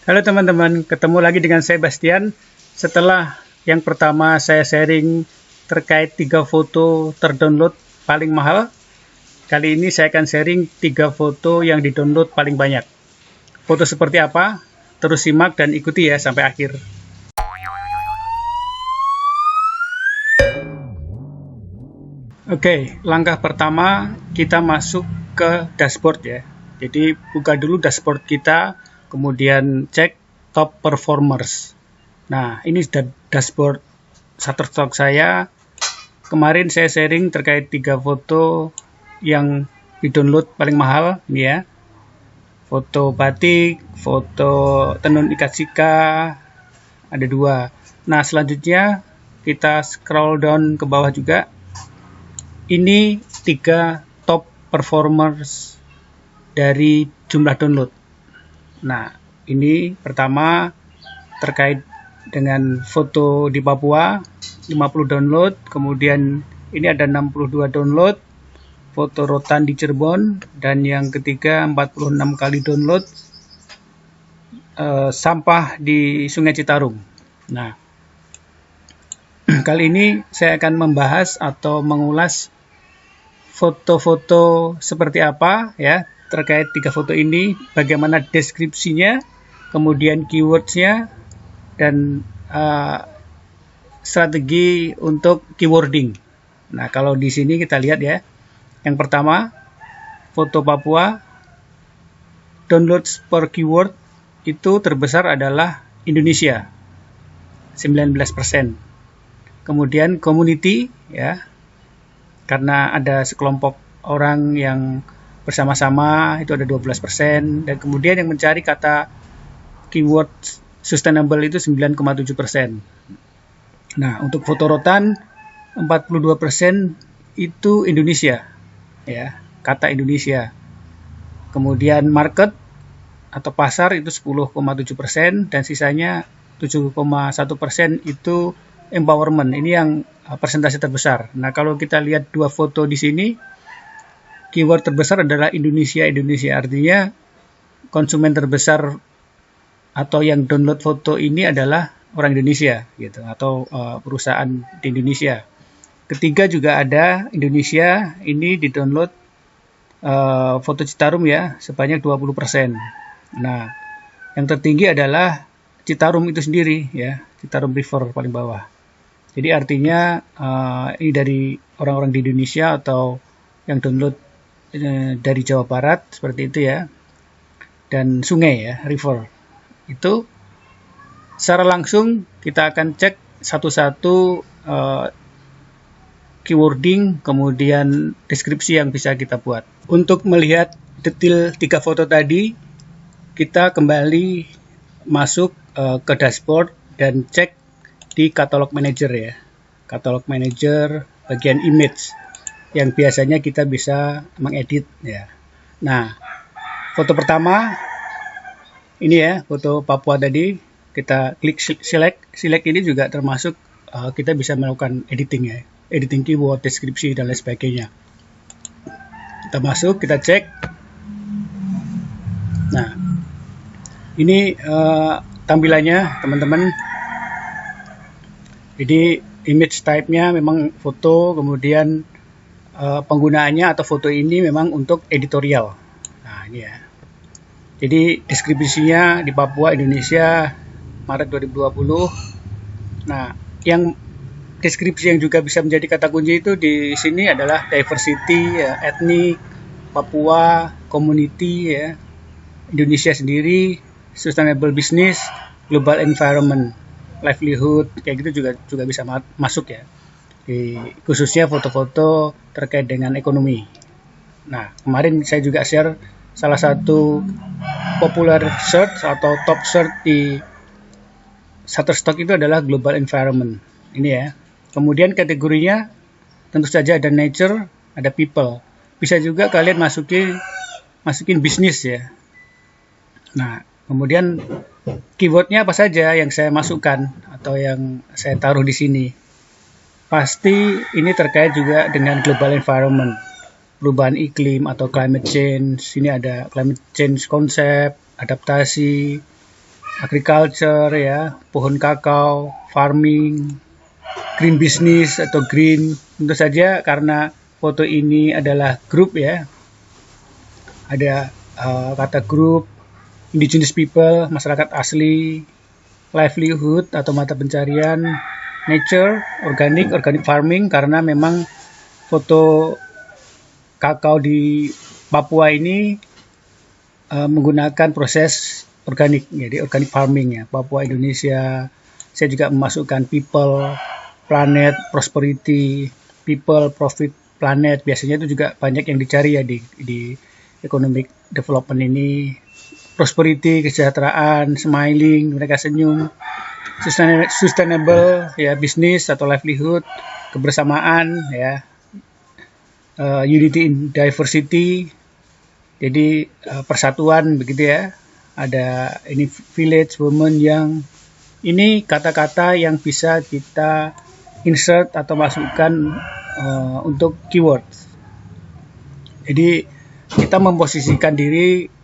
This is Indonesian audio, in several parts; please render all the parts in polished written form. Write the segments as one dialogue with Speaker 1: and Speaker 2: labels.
Speaker 1: Halo teman-teman, ketemu lagi dengan saya Bastian. Setelah yang pertama saya sharing terkait 3 foto terdownload paling mahal, kali ini saya akan sharing 3 foto yang didownload paling banyak. Foto seperti apa? Terus simak dan ikuti ya sampai akhir. Oke, langkah pertama kita masuk ke dashboard ya. Jadi buka dulu dashboard kita, kemudian cek top performers. Nah, ini dashboard Shutterstock saya. Kemarin saya sharing terkait 3 foto yang di-download paling mahal, ini ya. Foto batik, foto tenun ikat sika, ada 2. Nah, selanjutnya kita scroll down ke bawah juga. Ini 3 top performers dari jumlah download. Nah, ini pertama terkait dengan foto di Papua, 50 download, kemudian ini ada 62 download, foto rotan di Cirebon, dan yang ketiga 46 kali download sampah di Sungai Citarum. Nah, kali ini saya akan membahas atau mengulas foto-foto seperti apa ya terkait 3 foto ini, bagaimana deskripsinya, kemudian keywordsnya, dan strategi untuk keywording. Nah, kalau di sini kita lihat ya, yang pertama foto Papua, downloads per keyword itu terbesar adalah Indonesia, 19%. Kemudian community ya, karena ada sekelompok orang yang bersama-sama itu ada 12%, dan kemudian yang mencari kata keyword sustainable itu 9,7%. Nah, untuk foto rotan 42% itu Indonesia ya, kata Indonesia. Kemudian market atau pasar itu 10,7%, dan sisanya 7,1% itu empowerment. Ini yang persentase terbesar. Nah, kalau kita lihat 2 foto di sini, keyword terbesar adalah Indonesia. Artinya konsumen terbesar atau yang download foto ini adalah orang Indonesia gitu, atau perusahaan di Indonesia. Ketiga juga ada Indonesia, ini di download foto Citarum ya, sebanyak 20%. Nah, yang tertinggi adalah Citarum itu sendiri ya, Citarum River paling bawah. Jadi artinya ini dari orang-orang di Indonesia atau yang download dari Jawa Barat seperti itu ya, dan sungai ya, river. Itu secara langsung kita akan cek satu-satu keywording, kemudian deskripsi yang bisa kita buat. Untuk melihat detail 3 foto tadi, kita kembali masuk ke dashboard dan cek di katalog manager ya, katalog manager bagian image yang biasanya kita bisa mengedit ya. Nah, foto pertama ini ya, foto Papua tadi, kita klik select ini juga termasuk kita bisa melakukan editing ya, editing keyword, deskripsi dan lain sebagainya. Kita masuk, kita cek. Nah, ini tampilannya teman-teman. Jadi image type-nya memang foto, kemudian penggunaannya atau foto ini memang untuk editorial. Nah, ini ya. Jadi deskripsinya di Papua, Indonesia, Maret 2020. Nah, yang deskripsi yang juga bisa menjadi kata kunci itu di sini adalah diversity, ya, etnik, Papua, community, ya, Indonesia sendiri, sustainable business, global environment, livelihood, kayak gitu juga bisa masuk ya. Khususnya foto-foto terkait dengan ekonomi. Nah, kemarin saya juga share salah satu popular search atau top search di Shutterstock itu adalah global environment. Ini ya. Kemudian kategorinya tentu saja ada nature, ada people. Bisa juga kalian masukin bisnis ya. Nah, kemudian keywordnya apa saja yang saya masukkan atau yang saya taruh di sini. Pasti ini terkait juga dengan global environment, perubahan iklim atau climate change. Sini ada climate change konsep, adaptasi, agriculture ya, pohon kakao, farming, green business atau green. Tentu saja karena foto ini adalah grup ya, ada kata grup, indigenous people, masyarakat asli, livelihood atau mata pencarian, nature, organic farming, karena memang foto kakao di Papua ini menggunakan proses organik, jadi organic farming ya, Papua Indonesia. Saya juga memasukkan people, planet, prosperity, people, profit, planet. Biasanya itu juga banyak yang dicari ya di economic development ini. Prosperity, kesejahteraan, smiling, mereka senyum, sustainable ya, bisnis atau livelihood, kebersamaan ya, unity in diversity, jadi persatuan begitu ya. Ada ini village, women, yang ini kata-kata yang bisa kita insert atau masukkan untuk keywords. Jadi kita memposisikan diri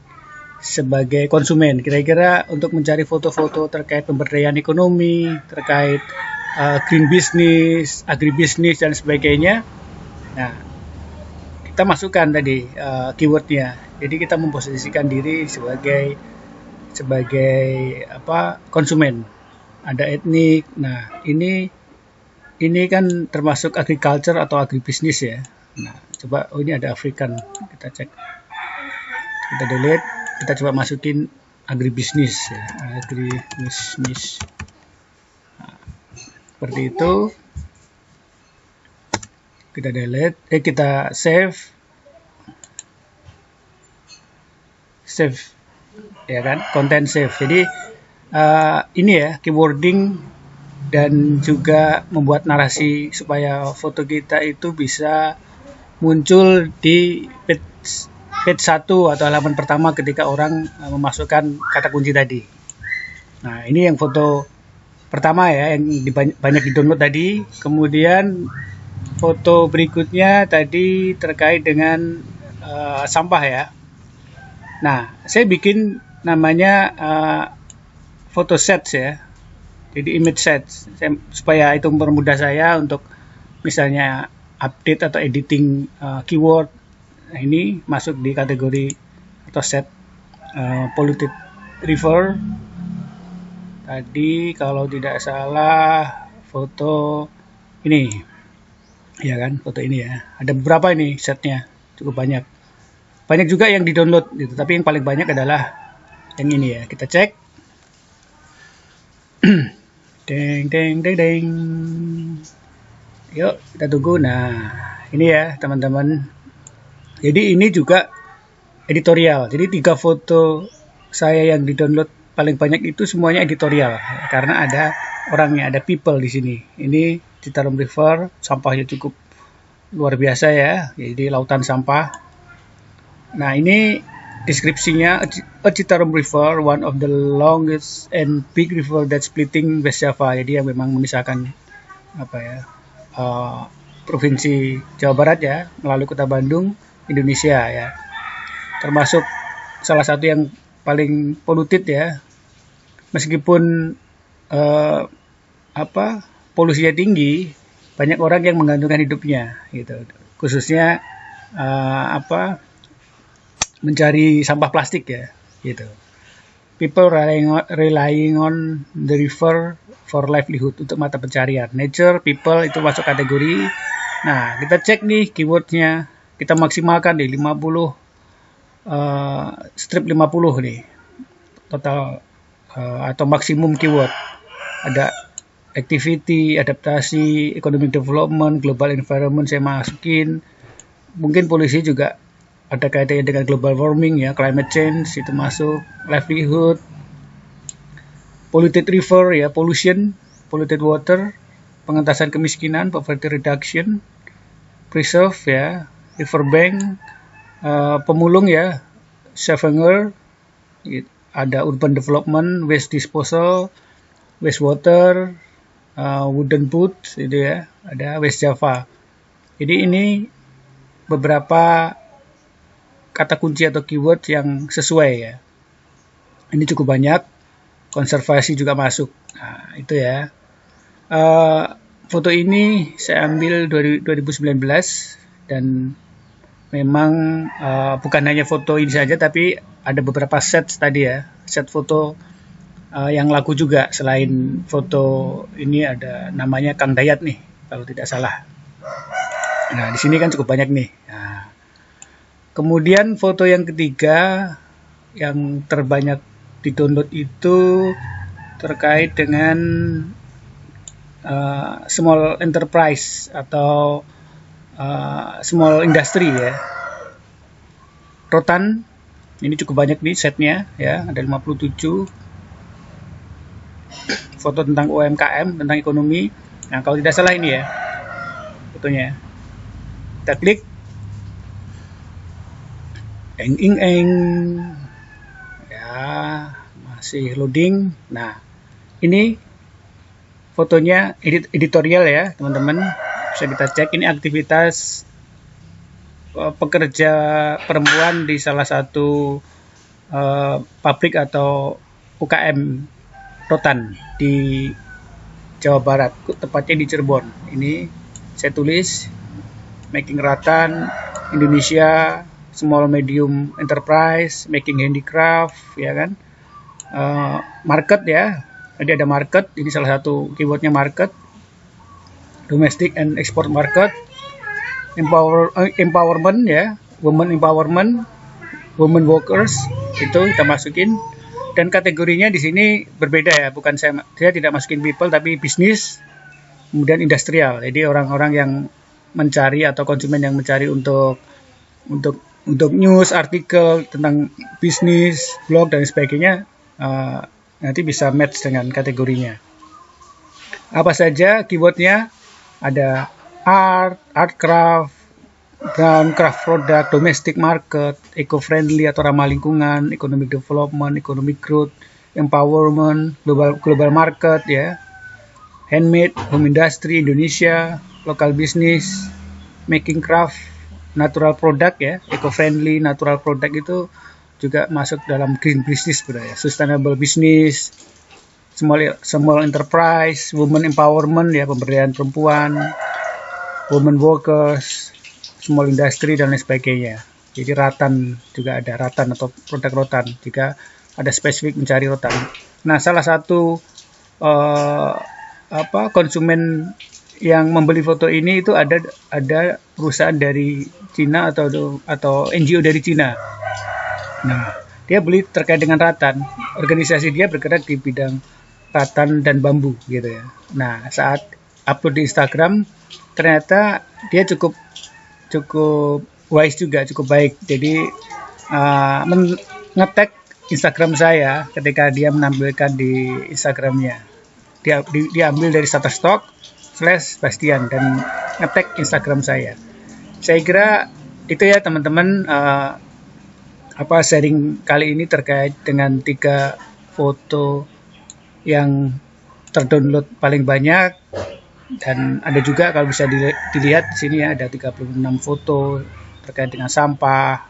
Speaker 1: sebagai konsumen, kira-kira untuk mencari foto-foto terkait pemberdayaan ekonomi, terkait green business, agribisnis dan sebagainya. Nah, kita masukkan tadi keywordnya. Jadi kita memposisikan diri sebagai konsumen. Ada etnik. Nah, ini kan termasuk agriculture atau agribisnis ya. Nah, coba ini ada African. Kita cek. Kita delete. Kita coba masukin agribisnis ya. Agribisnis. Nah, seperti itu. Kita delete, kita save ya kan, content save. Jadi ini ya keywording dan juga membuat narasi supaya foto kita itu bisa muncul di page 1 atau halaman pertama ketika orang memasukkan kata kunci tadi. Nah, ini yang foto pertama ya, yang banyak di-download tadi. Kemudian foto berikutnya tadi terkait dengan sampah ya. Nah, saya bikin namanya photo sets ya. Jadi image sets, supaya itu mempermudah saya untuk misalnya update atau editing keyword. Nah, ini masuk di kategori atau set polluted river. Tadi kalau tidak salah foto ini. Ya kan, foto ini ya. Ada beberapa ini setnya, cukup banyak. Banyak juga yang di-download gitu, tapi yang paling banyak adalah yang ini ya. Kita cek. Deng deng deng deng. Yuk, kita tunggu. Nah, ini ya, teman-teman. Jadi ini juga editorial. Jadi 3 foto saya yang di-download paling banyak itu semuanya editorial, karena ada orangnya, ada people di sini. Ini Citarum River, sampahnya cukup luar biasa ya, jadi lautan sampah. Nah, ini deskripsinya, a Citarum River, one of the longest and big river that splitting West Java. Jadi yang memang memisahkan provinsi Jawa Barat ya, melalui kota Bandung, Indonesia ya. Termasuk salah satu yang paling poluted ya, meskipun polusinya tinggi, banyak orang yang menggantungkan hidupnya gitu, khususnya mencari sampah plastik ya gitu. People relying on the river for livelihood, untuk mata pencarian. Nature, people itu masuk kategori. Nah, kita cek nih keywordnya, kita maksimalkan di 50 strip 50 nih total atau maksimum keyword. Ada activity, adaptasi, economic development, global environment saya masukin. Mungkin polisi juga ada kaitannya dengan global warming ya, climate change itu masuk, livelihood, polluted river ya, pollution, polluted water, pengentasan kemiskinan, poverty reduction, preserve ya, river bank, pemulung ya, scavenger, ada urban development, waste disposal, wastewater, wooden boot, itu ya, ada West Java. Jadi ini beberapa kata kunci atau keyword yang sesuai ya. Ini cukup banyak. konservasi juga masuk. Nah, itu ya. Foto ini saya ambil 2019 dan memang bukan hanya foto ini saja, tapi ada beberapa set tadi ya, set foto yang laku juga. Selain foto ini ada namanya Kang Dayat nih, kalau tidak salah. Nah, di sini kan cukup banyak nih. Nah, kemudian foto yang ketiga yang terbanyak di-download itu terkait dengan small enterprise atau small industry ya. Rotan ini cukup banyak nih setnya ya, ada 57 foto tentang UMKM, tentang ekonomi. Nah, kalau tidak salah ini ya fotonya. Kita klik, ya masih loading. Nah, ini fotonya editorial ya teman-teman, bisa kita cek. Ini aktivitas pekerja perempuan di salah satu pabrik atau UKM rotan di Jawa Barat, tepatnya di Cirebon. Ini saya tulis making ratan Indonesia, small medium enterprise, making handicraft, ya kan. Market ya, jadi ada market, ini salah satu keywordnya market, domestic and export market, empowerment ya, women empowerment, women workers, itu kita masukin. Dan kategorinya di sini berbeda ya, bukan saya tidak masukin people tapi bisnis, kemudian industrial. Jadi orang-orang yang mencari atau konsumen yang mencari untuk news, artikel tentang bisnis, blog dan sebagainya, nanti bisa match dengan kategorinya. Apa saja keywordnya? Ada art craft, brown craft product, domestic market, eco-friendly atau ramah lingkungan, economic development, economic growth, empowerment, global market ya, handmade, home industry, Indonesia, local business, making craft, natural product ya, eco-friendly, natural product itu juga masuk dalam green business ya, sustainable business, small enterprise, women empowerment ya, pemberdayaan perempuan, women workers, small industry dan lain sebagainya. Jadi ratan juga ada, ratan atau produk rotan jika ada spesifik mencari rotan. Nah, salah satu konsumen yang membeli foto ini itu ada perusahaan dari Cina atau NGO dari Cina. Nah, dia beli terkait dengan ratan. Organisasi dia bergerak di bidang ratan dan bambu gitu ya. Nah, saat upload di Instagram ternyata dia cukup wise juga, cukup baik. Jadi nge-tag Instagram saya ketika dia menampilkan di Instagramnya. Dia ambil dari Shutterstock/Bastian dan nge-tag Instagram saya. Saya kira itu ya teman-teman, sharing kali ini terkait dengan 3 foto yang terdownload paling banyak. Dan ada juga kalau bisa dilihat di sini ya, ada 36 foto terkait dengan sampah.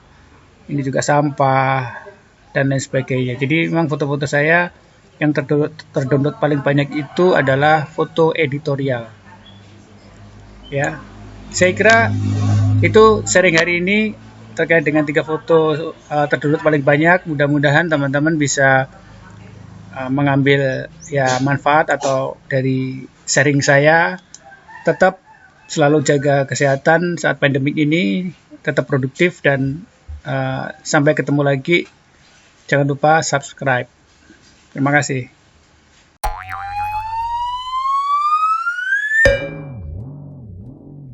Speaker 1: Ini juga sampah dan lain sebagainya. Jadi memang foto-foto saya yang terdownload paling banyak itu adalah foto editorial. Ya. Saya kira itu sharing hari ini terkait dengan 3 foto terdownload paling banyak. Mudah-mudahan teman-teman bisa mengambil ya manfaat atau dari sharing saya. Tetap selalu jaga kesehatan saat pandemik ini, tetap produktif dan sampai ketemu lagi. Jangan lupa subscribe. Terima kasih.